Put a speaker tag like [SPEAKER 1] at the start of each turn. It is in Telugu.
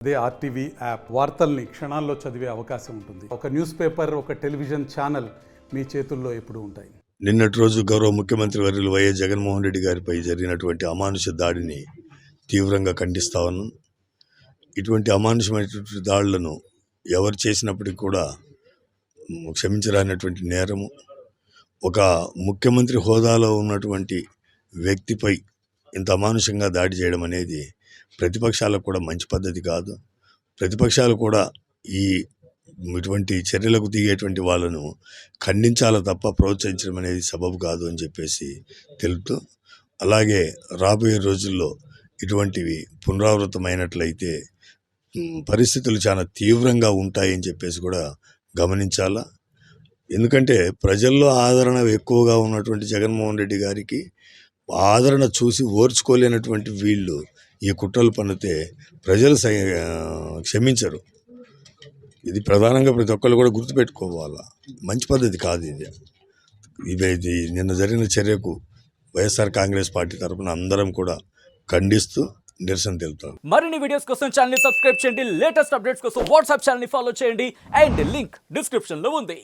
[SPEAKER 1] అదే ఆర్టీవీ యాప్ వార్తల్ని క్షణాల్లో చదివే అవకాశం ఉంటుంది. ఒక న్యూస్ పేపర్, ఒక టెలివిజన్ ఛానల్ మీ చేతుల్లో ఎప్పుడూ ఉంటాయి.
[SPEAKER 2] నిన్నటి రోజు గౌరవ ముఖ్యమంత్రి వర్యులు వైఎస్ జగన్మోహన్ రెడ్డి గారిపై జరిగినటువంటి అమానుష దాడిని తీవ్రంగా ఖండిస్తా ఉన్నాను. ఇటువంటి అమానుషమైనటువంటి దాడులను ఎవరు చేసినప్పటికీ కూడా క్షమించరానటువంటి నేరము. ఒక ముఖ్యమంత్రి హోదాలో ఉన్నటువంటి వ్యక్తిపై ఇంత అమానుషంగా దాడి చేయడం అనేది ప్రతిపక్షాలకు కూడా మంచి పద్ధతి కాదు. ప్రతిపక్షాలు కూడా ఇటువంటి చర్యలకు దిగేటువంటి వాళ్ళను ఖండించాలి తప్ప ప్రోత్సహించడం అనేది సబబు కాదు అని చెప్పేసి తెలుపుతూ, అలాగే రాబోయే రోజుల్లో ఇటువంటివి పునరావృతమైనట్లయితే పరిస్థితులు చాలా తీవ్రంగా ఉంటాయని చెప్పేసి కూడా గమనించాలా. ఎందుకంటే ప్రజల్లో ఆదరణ ఎక్కువగా ఉన్నటువంటి జగన్మోహన్ రెడ్డి గారికి ఆదరణ చూసి ఓర్చుకోలేనటువంటి వీళ్ళు ఈ కుట్రలు పన్నితే ప్రజలు క్షమించరు. ఇది ప్రధానంగా ప్రతి ఒక్కళ్ళు కూడా గుర్తుపెట్టుకోవాలా. మంచి పద్ధతి కాదు ఇది. నిన్న జరిగిన చర్యకు వైఎస్ఆర్ కాంగ్రెస్ పార్టీ తరఫున అందరం కూడా ఖండిస్తూ నిరసన తెలుపుతాం.
[SPEAKER 3] మరిన్ని వీడియోస్ కోసం ఛానల్ ని సబ్స్క్రైబ్ చేయండి. లేటెస్ట్ అప్డేట్స్ కోసం వాట్సాప్ ఛానల్ ని ఫాలో చేయండి. అండ్ లింక్ డిస్క్రిప్షన్ లో ఉంది.